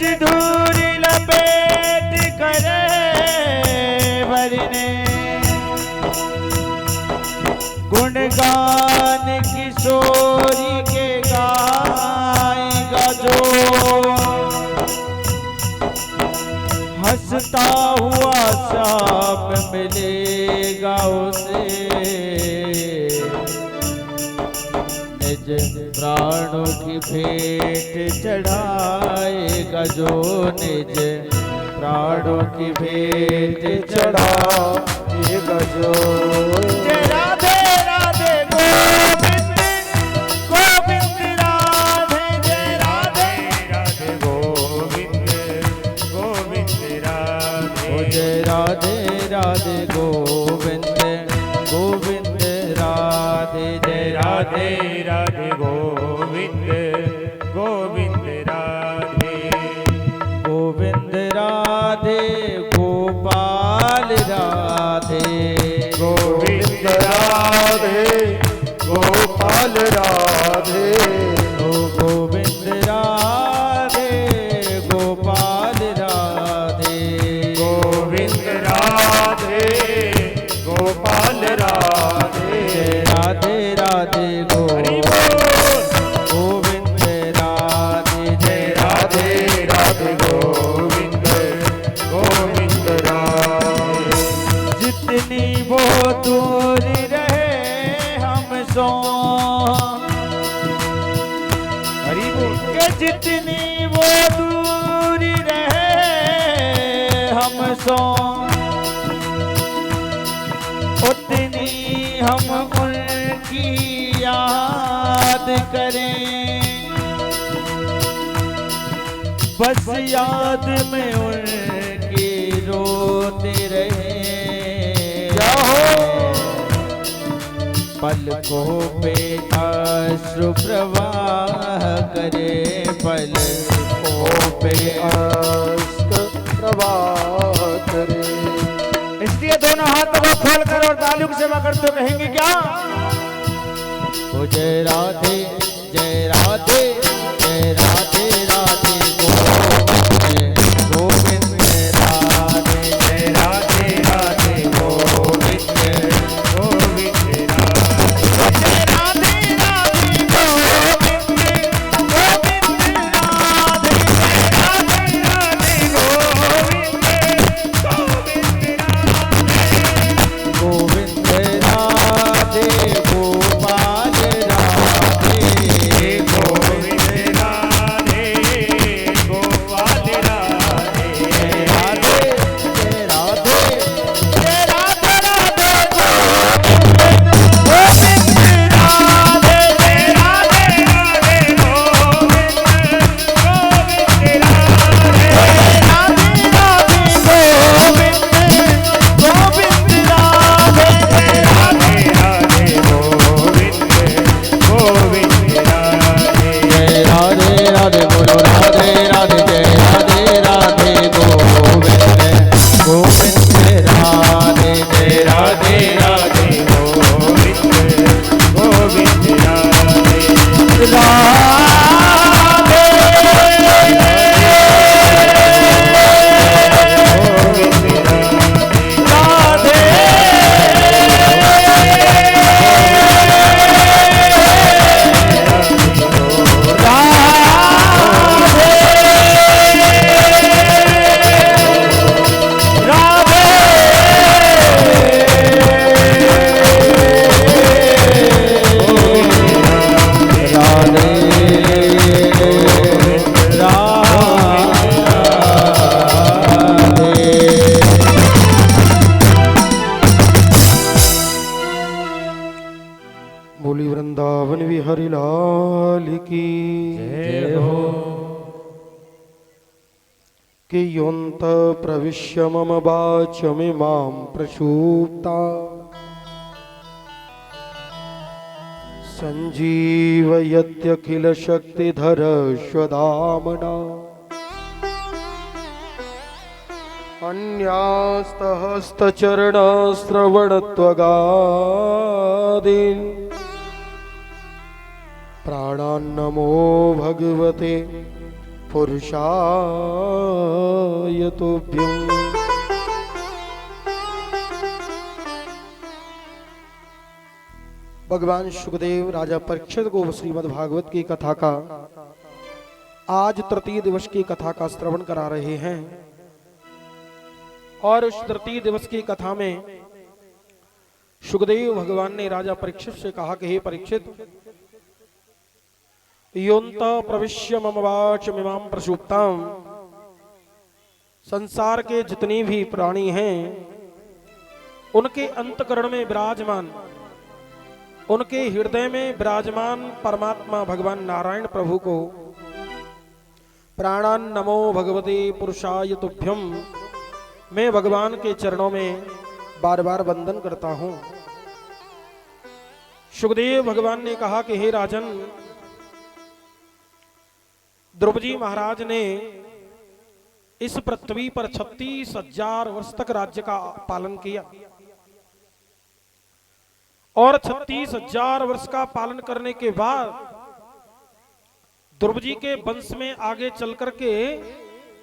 निज धूरी लपेट करे भरने गुणगान किशोरी के गाएगा जो हंसता हुआ साप मिलेगा उसे निज प्राणों की भेंट चढ़ाएगा जो निज प्राणों की भेंट चढ़ाएगा जो। जय राधे राधे गोविंद गोविंद राधे जय राधे राधे गोविंद गोविंद राधे जय राधे राधे गोविंद गोविंद राधे जय राधे राधे गोविंद गोविंद राधे गोविंद राधे गोपाल राधे गोविंद राधे गोपाल राधे गोविंद राधे गोपाल राधे गोविंद राधे गोपाल राधे राधे राधे गोविंद राधे जय राधे राधे गोविंद गोविंद राधे जितनी वो दूर रहे हमसो हरि बोल के जितनी वो दूर रहे हमसो उतनी हम उनकी याद करें बस याद में उनकी रोते रहे पलकों पे अश्रु प्रवाह करे पलकों पे अश्रु प्रवाह करे। इसलिए दोनों हाथों को खोल कर और तालियों की सेवा करते कहेंगे क्या ओ जय राधे जय राधे जय राधे राधे गोविंद राधे जय राधे राधे गोविंद गोविंद राधे जय राधे राधे गोविंद गोविंद राधे जय राधे राधे गोविंद गोविंद राधे गोपाल राधे गोविंद राधे गोपाल राधे राधे जय राधे जय राधे राधे गोविंद गोविंद राधे जय राधे राधे गोविंद गोविंद राधे राधे राधे गोविंद गोविंद राधे जय राधे राधे गोविंद गोविंद राधे जय राधे राधे बोलो राधे राधे जय राधे राधे गोविंद गोविंद राधे जय राधे राधे गोविंद गोविंद राधे बोली वृंदावन विहरि लाल की जय हो कि योऽन्त प्रविश्य मम वाचमिमां प्रसूप्ता संजीवयत्यखिल शक्तिधर स्वधामना अन्यास्तहस्तचरणश्रवणत्वगादीन् प्राणान्नमो भगवते पुरुषाय तुभ्यम्। भगवान सुखदेव राजा परीक्षित को श्रीमद् भागवत की कथा का आज तृतीय दिवस की कथा का श्रवण करा रहे हैं। और उस तृतीय दिवस की कथा में सुखदेव भगवान ने राजा परीक्षित से कहा कि हे परीक्षित, योऽन्त प्रविश्य मम वाचमिमां प्रसुप्ताम्, संसार के जितने भी प्राणी हैं उनके अंतकरण में विराजमान, उनके हृदय में विराजमान परमात्मा भगवान नारायण प्रभु को प्राणान नमो भगवते पुरुषाय तुभ्यम, मैं भगवान के चरणों में बार बार वंदन करता हूं। सुखदेव भगवान ने कहा कि हे राजन, ध्रुव जी महाराज ने इस पृथ्वी पर 36,000 वर्ष तक राज्य का पालन किया और 36,000 वर्ष का पालन करने के बाद ध्रुव जी के वंश में आगे चल करके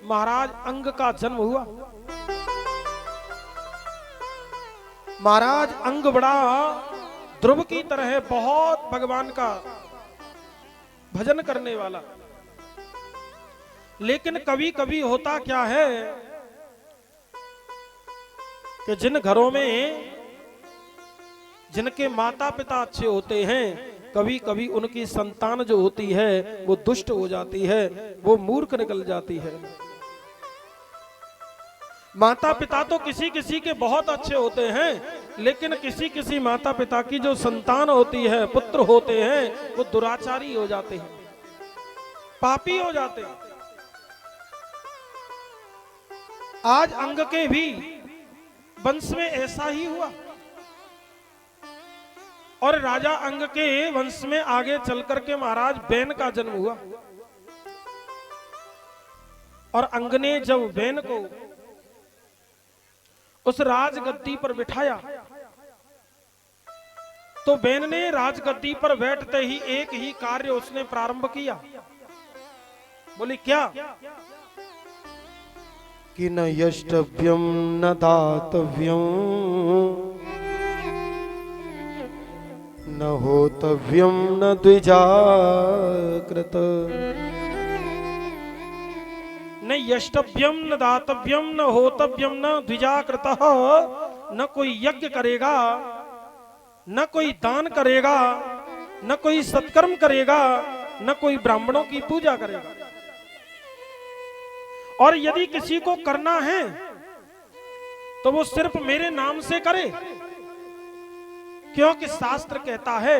महाराज अंग का जन्म हुआ। महाराज अंग बड़ा ध्रुव की तरह बहुत भगवान का भजन करने वाला, लेकिन कभी कभी होता क्या है कि जिन घरों में जिनके माता पिता अच्छे होते हैं, कभी कभी उनकी संतान जो होती है वो दुष्ट हो जाती है, वो मूर्ख निकल जाती है। माता पिता तो किसी किसी के बहुत अच्छे होते हैं, लेकिन किसी किसी माता पिता की जो संतान होती है, पुत्र होते हैं, वो दुराचारी हो जाते हैं, पापी हो जाते हैं। आज अंग के भी वंश में ऐसा ही हुआ और राजा अंग के वंश में आगे चलकर के महाराज बैन का जन्म हुआ। और अंग ने जब बैन को उस राजगद्दी पर बिठाया तो बैन ने राजगद्दी पर बैठते ही एक ही कार्य उसने प्रारंभ किया। बोली क्या? कि न यष्टव्यम न दातव्यम न होतव्यम न द्विजाकृत। न यष्टव्यम न दातव्यम न होतव्यम न द्विजाकृत। न कोई यज्ञ करेगा, न कोई दान करेगा, न कोई सत्कर्म करेगा, न कोई ब्राह्मणों की पूजा करेगा। और यदि किसी को करना है तो वो सिर्फ मेरे नाम से करे, क्योंकि शास्त्र कहता है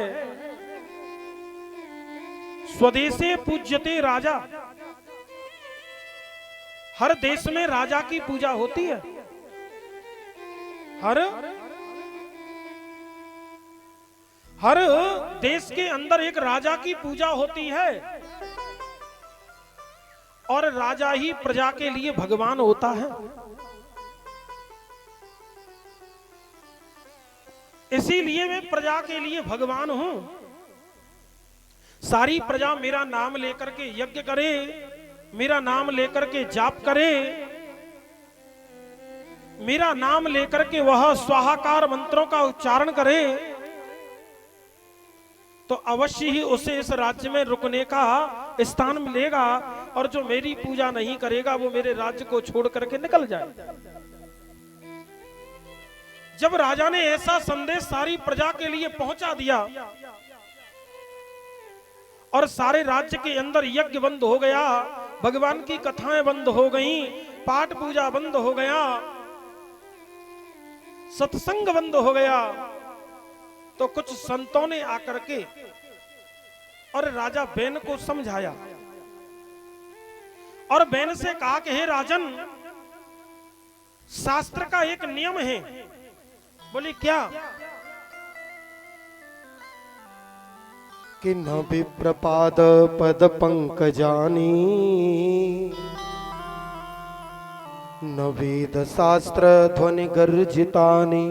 स्वदेशे पूज्यते राजा। हर देश में राजा की पूजा होती है, हर देश के अंदर एक राजा की पूजा होती है और राजा ही प्रजा के लिए भगवान होता है। इसीलिए मैं प्रजा के लिए भगवान हूं। सारी प्रजा मेरा नाम लेकर के यज्ञ करे, मेरा नाम लेकर के जाप करे, मेरा नाम लेकर के वह स्वाहाकार मंत्रों का उच्चारण करे, तो अवश्य ही उसे इस राज्य में रुकने का स्थान मिलेगा। और जो मेरी पूजा नहीं करेगा वो मेरे राज्य को छोड़ करके निकल जाए। जब राजा ने ऐसा संदेश सारी प्रजा के लिए पहुंचा दिया और सारे राज्य के अंदर यज्ञ बंद हो गया, भगवान की कथाएं बंद हो गईं, पाठ पूजा बंद हो गया, सत्संग बंद हो गया, तो कुछ संतों ने आकर के और राजा बैन को समझाया और बैन से कहा कि हे राजन, शास्त्र का एक नियम है। बोली क्या? कि न विप्रपाद पद पंकजानी न वेद शास्त्र ध्वनि गर्जितानि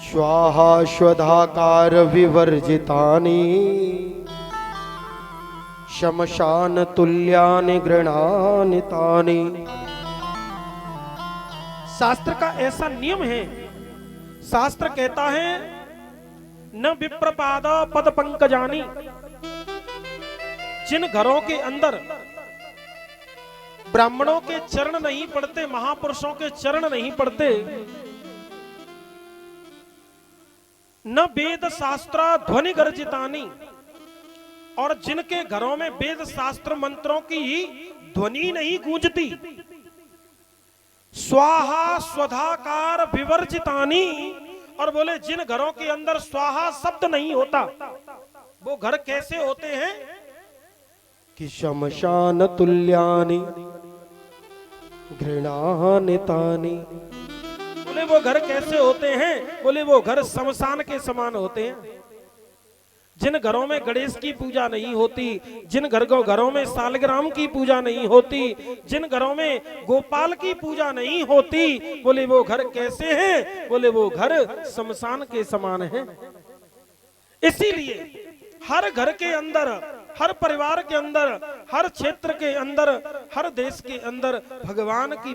स्वाहा स्वधाकार विवर्जितानि शमशान तुल्यानि गृणानि तानि। शास्त्र का ऐसा नियम है, शास्त्र कहता है न विप्रपाद पद पंकजानी। जिन घरों के अंदर ब्राह्मणों के चरण नहीं पड़ते, महापुरुषों के चरण नहीं पड़ते, न वेद शास्त्र ध्वनि गर्जितानी, और जिनके घरों में वेद शास्त्र मंत्रों की ध्वनि नहीं गूंजती, स्वाहा स्वधाकार विवर्जितानी, और बोले जिन घरों के अंदर स्वाहा शब्द नहीं होता, वो घर कैसे होते हैं कि शमशान तुल्यानि घृणानि तानि। बोले वो घर कैसे होते हैं, बोले वो घर शमशान के समान होते हैं। जिन घरों में गणेश की पूजा नहीं होती, जिन घरों में सालग्राम की पूजा नहीं होती, जिन घरों में गोपाल की पूजा नहीं होती, बोले वो घर कैसे हैं, बोले वो घर शमशान के समान हैं। इसीलिए हर घर के अंदर, हर परिवार के अंदर, हर क्षेत्र के अंदर, हर देश के अंदर भगवान की